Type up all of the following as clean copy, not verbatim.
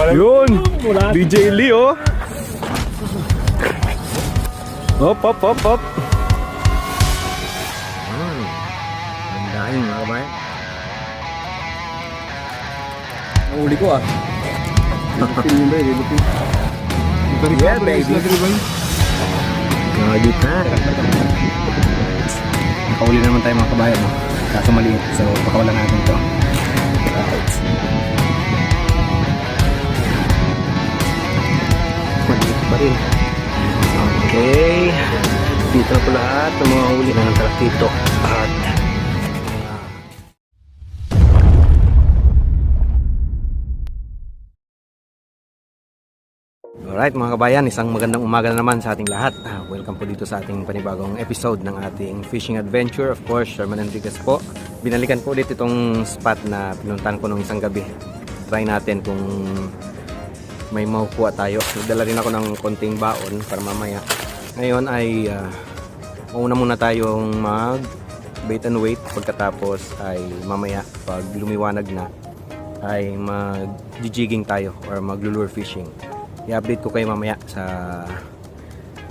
Yun! DJ Leo! Hop, hop, hop, hop! Ang daing mga kabayan. Uli ko ah. Yeah, baby. Nagit na. Nakauli naman tayo mga kabayan. Kaso maliit. So, pakawalan natin ito. Right. Maliit pa rin. Okay. Dito na po lahat ng mga huli na ng tarakito. At alright mga kabayan, isang magandang umaga na naman sa ating lahat. Welcome po dito sa ating panibagong episode ng ating fishing adventure. Of course, Sherman Enriquez po. Binalikan ko ulit itong spot na pinuntahan ko nung isang gabi. Try natin kung may makukuha tayo. Nagdala rin ako ng konting baon para mamaya. Ngayon ay mauna muna tayong mag bait and wait. Pagkatapos ay mamaya pag lumiwanag na ay mag-jigging tayo or mag-lure fishing. I-update ko kayo mamaya sa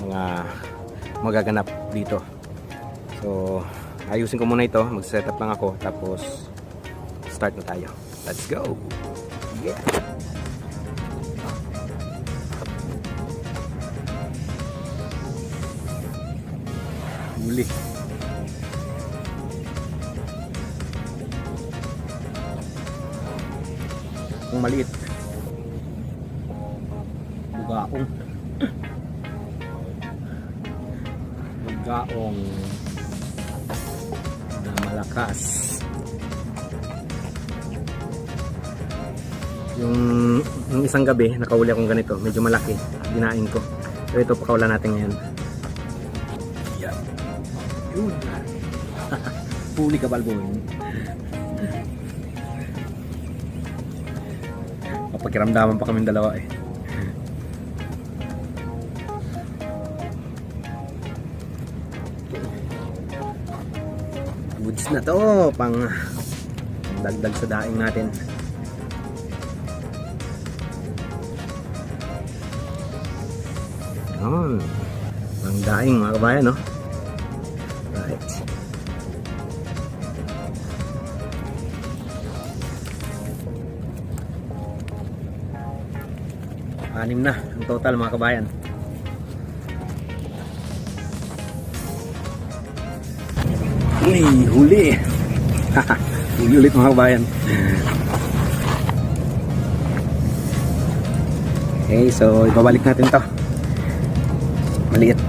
mga magaganap dito. So, ayusin ko muna ito. Mag-setup lang ako. Tapos, start na tayo. Let's go! Yeah! Huli. Kung maliit. Gaong na malakas. Yung isang gabi nakahuli akong ganito, medyo malaki, dinain ko. Pero ito pakawalan natin ngayon. Yeah. Yun. Huli ka balbon. Papakiramdaman pa kaming dalawa eh. Goods na to, pang dagdag sa daing natin. Yun, pang daing mga kabayan, no? Right. Anim na ang total mga kabayan. Huli. Huli ulit mga kabayan. Okay, so ibabalik natin to. Maliit.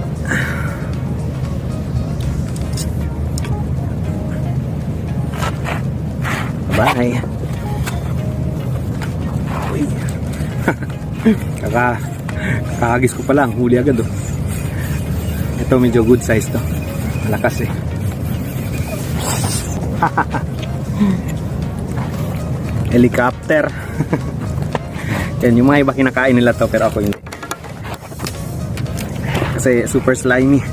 Bye. Uy. Kakagis ko pa lang, huli agad oh. Ito medyo good size to. Malakas eh. Helicopter. Yan, yung mga iba kinakain nila to, pero ako hindi. Kasi super slimy.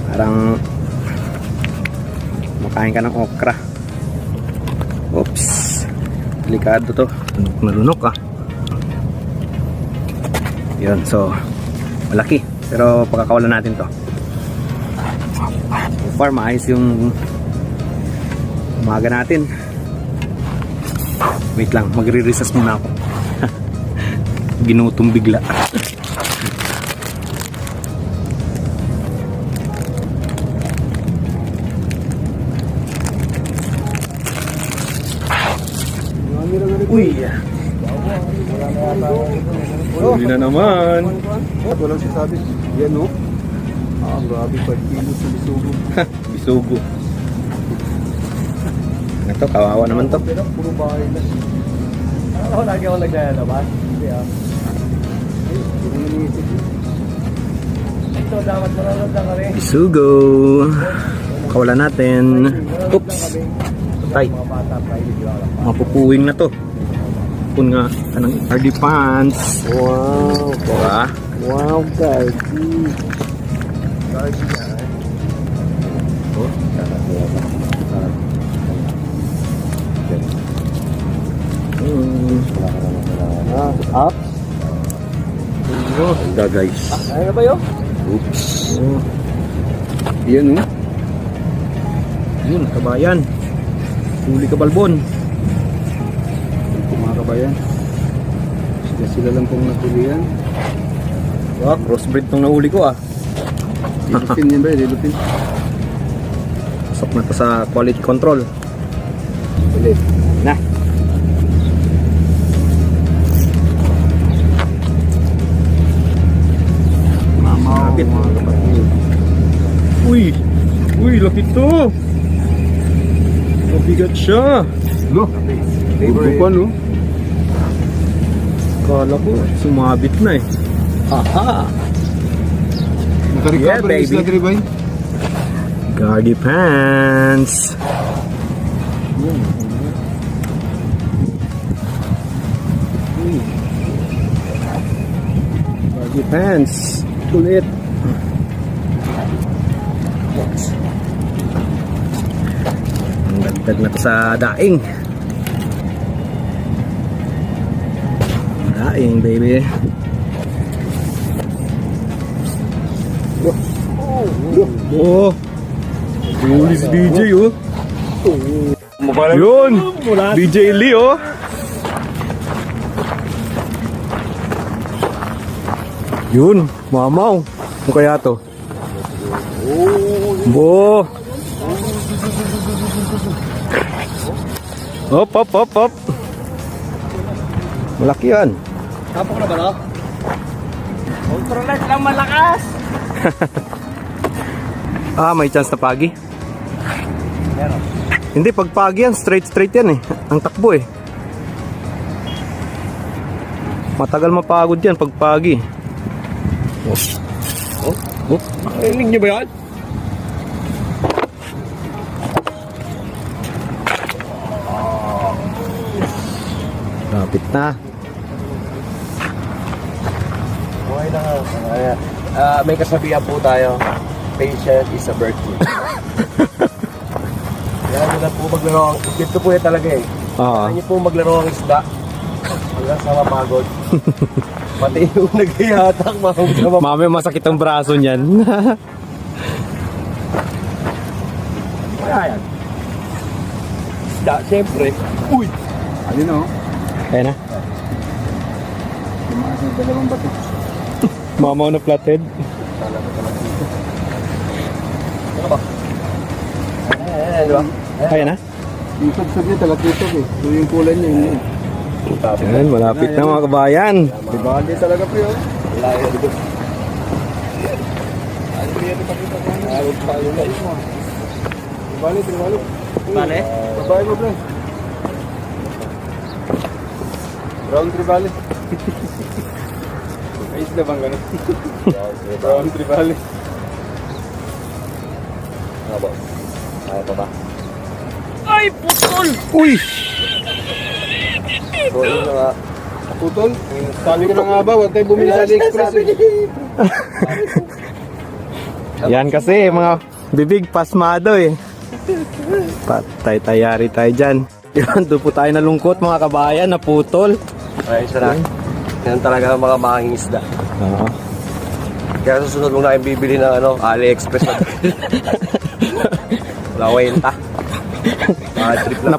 Parang makain ka ng okra. Oops. Delikado to. Malunok ah. Yun, so malaki. Pero pagkakawalan natin to. So far, maayos yung umaga natin. Wait lang, magre-recess muna ako. Ginutom bigla. Uy! Huli na naman. Walang sasabi. Yan o. Grabe, 5 kilos sa bisugo. Bisugo. Ito, kawawa naman to. Pero puro bahay na. Ako lagi ako naglalabas. Hindi ah. Puro nanisip. Ito dapat manonood lang kami. Bisugo. Kawalan natin. Oops. Tay. Mga bata, private lang. Mapupuwing na to. Pun nga kanang RD pants. Wow. Diba? Wow, guys. Oh, Up. Ganda guys. Ano ba yun? Oops. Yan oh. Yun, kabayan. Huli ka balbon. Ito mga kabayan. Sila lang pong natulian. Wow, crossbreed tong nahuli ko ah. Dilupin yan ba? Dilupin. Pasok na to sa quality control. Ulit. Na. Mamaw Kapit. mga kapatid. Uy! Uy, laki to! Mabigat siya! No? Favorite. Pa, no? Kala ko, sumabit na eh. Haha! Nakarecover Yeah, is baby. na dribay. Gardy pants! Gardy pants! Kulit! Ang dagdag na to sa daing. Daing, baby. Oh! Huli si DJ, oh! Yun! DJ Lee, oh! Yun! Mamaw! Ano kaya to? Bo! Hop, hop, hop, hop! Malaki yan! Tapok na ba no? Ultralet lang malakas! Ah, may chance na pagi? Meron. Hindi, pag pagi yan, straight yan eh. Ang takbo eh. Matagal mapagod yan pag pagi. Oh. Ilig niyo ba yan? Lapit na. Okay na nga. May kasabihan po tayo. Patient is a virtue. Kaya nyo na po maglaro. Dito po yan talaga eh. Ah. Kaya nyo po maglaro ang isda. Hanggang sa mapagod. Pati yung naghihatak, mahong Mami, masakit ang braso niyan. Kaya yan. Isda, siyempre. Uy! Ayun oh. Ayan na. Tumaas ng dalawang bato. Mamaw na flathead. Ano ba? Di ba? Ayan na. Yung sab niya talakitok eh. So yung kulay niya yun. Ayan, malapit na mga kabayan. Diba? Hindi talaga po yun. Wala yun dito. Ano ba yan ipakita ko? Ayun pa yun na yun. Tribali, tribali. Bale? Babae mo, bro. Brown tribali. Ayos na bang ganun? Brown tribali. Ano ba? Ayaw pa ba? Uy! So, yun na nga. Putol. Sabi ko na nga ba, huwag tayo bumili sa AliExpress eh. Yan kasi, mga bibig pasmado eh. Patay-tayari tayo dyan. Yun, doon po tayo nalungkot mga kabayan, naputol. Ay, isa na. Yan talaga ang mga mahing isda. Oo. Kaya susunod mong na bibili ng AliExpress na. Wala kwenta. Trip lang.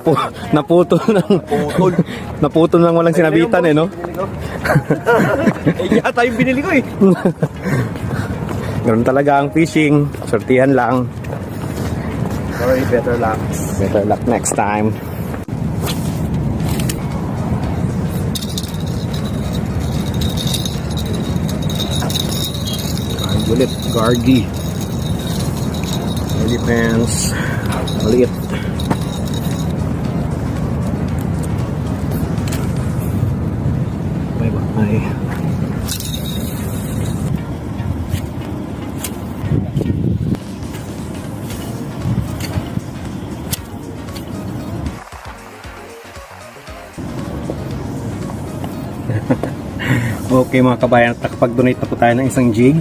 Naputol ng... Putol. Naputol ng walang sinabitan eh, no? Eh, yata yung binili ko eh. Ganun talaga ang fishing. Sortihan lang. Sorry, better luck. Better luck next time. Ulit, Gardy. Gardy pants. Maliit. Bye-bye. Okay mga kabayan, nakapag-donate na po tayo ng isang jig.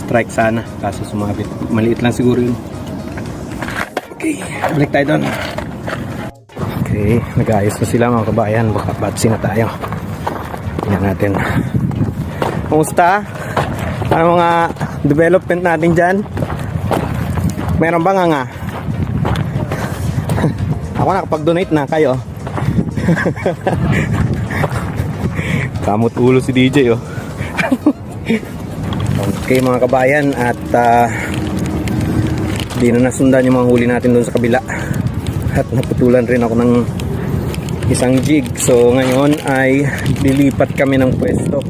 Strike sana, kaso sumabit. Maliit lang siguro yun. Okay, balik tayo doon. Okay. Okay, nag-aayos na sila mga kabayan. Baka batsi na tayo. Tingnan natin. Kumusta? Ano mga development natin dyan? Meron ba nga? Ako nakapag-donate na kayo. Kamot ulo si DJ oh. Okay mga kabayan, at di na nasundan yung mga huli natin doon sa kabila. At naputulan rin ako ng isang jig. So ngayon ay lilipat kami ng pwesto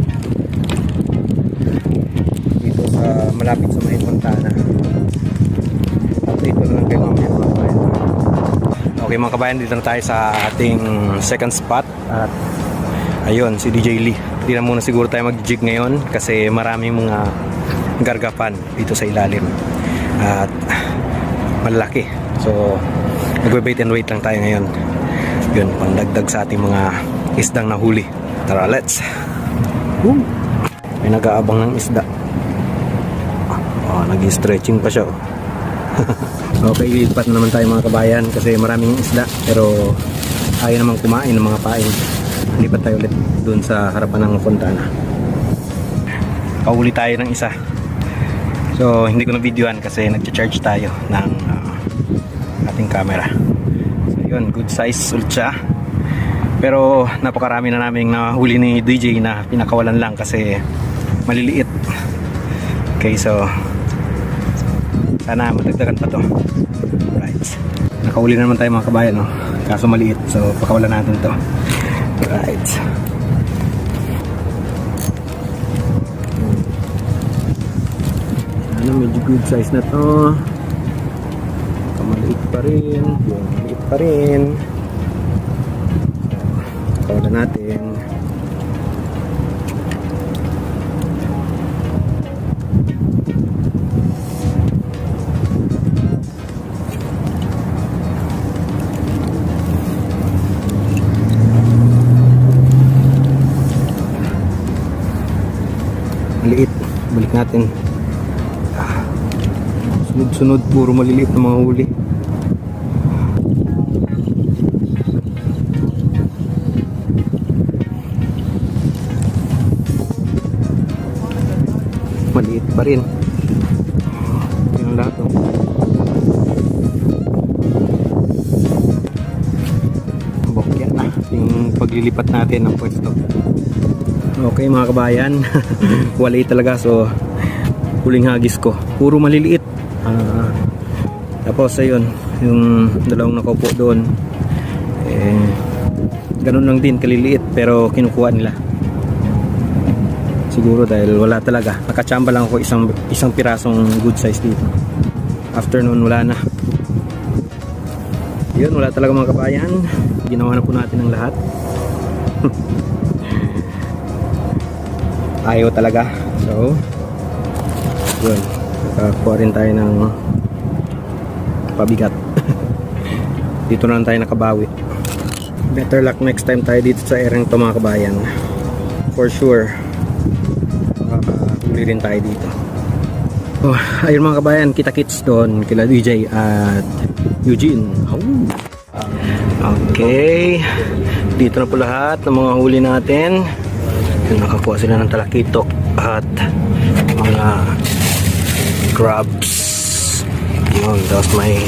dito sa malapit sa May Fontana. Dito na lang kayo mamaya mga kabayan. Okay mga kabayan, dito na tayo sa ating second spot. At ayun, si DJ Lee. Hindi na muna siguro tayo mag-jig ngayon kasi maraming mga gargapan dito sa ilalim. At malaki. So, nagwe-wait and wait lang tayo ngayon. Yun, pangdagdag sa ating mga isdang nahuli. Tara, let's! Woo! May nag-aabang ng isda. Nag-stretching pa siya. Okay, ilipat na naman tayo mga kabayan kasi maraming isda. Pero ayaw naman kumain ng mga pain. Lipat tayo ulit dun sa harapan ng Fontana. Kahuli tayo ng isa. So hindi ko na videoan kasi nagcha-charge tayo ng ating camera. So yun, good size ulit siya. Pero napakarami na naming nahuli ni DJ na pinakawalan lang kasi maliliit. Okay, so sana matagdagan pa to. Right. Nakahuli na naman tayo mga kabayan, no? Kaso maliit, so pakawalan natin to. Right. Ano, medyo good size na to. Maliit pa rin. Maliit pa rin. Pakawalan natin. Maliit, balik natin. Sunod-sunod, puro maliliit na mga huli. Maliit pa rin. Yung lahat oh. Bokya na yung paglilipat natin ng pwesto. Okay mga kabayan, walay talaga, so huling hagis ko puro maliliit. Tapos ayun, yung dalawang nakaupo doon ganun lang din kaliliit pero kinukuha nila siguro dahil wala talaga. Nakachamba lang ako isang pirasong good size dito. After noon wala na. Yun, wala talaga mga kabayan. Ginawa na po natin ang lahat. Ayaw talaga. So yun, nakakuha rin tayo ng pabigat. Dito na lang tayo nakabawi. Better luck next time tayo dito sa area to mga kabayan. For sure makakahuli rin tayo dito. Oh, ayun mga kabayan, kita-kits doon kila DJ at Eugene. Okay, dito na po lahat ng mga huli natin. Nakakuha sila ng talakitok at mga crabs. Yun, tapos may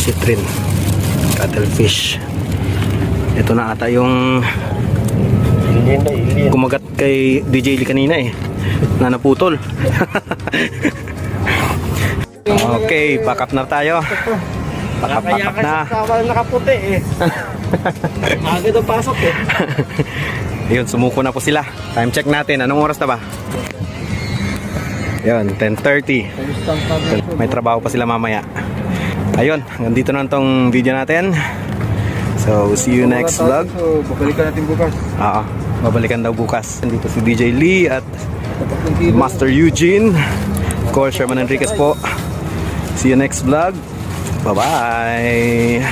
citrin, cuttlefish. Ito na ata yung kumagat kay DJ Lee kanina na naputol. Okay, back up na tayo. Back up na. Nakaputi Maga daw pasok Yun, sumuko na po sila. Time check natin. Anong oras na ba? Yun, 10:30. May trabaho pa sila mamaya. Ayun, hanggang dito na itong video natin. So, see you next vlog. So, babalikan natin bukas. Oo, babalikan daw bukas. Dito si DJ Lee at Master Eugene. Of course, Sherman Enriquez po. See you next vlog. Bye-bye.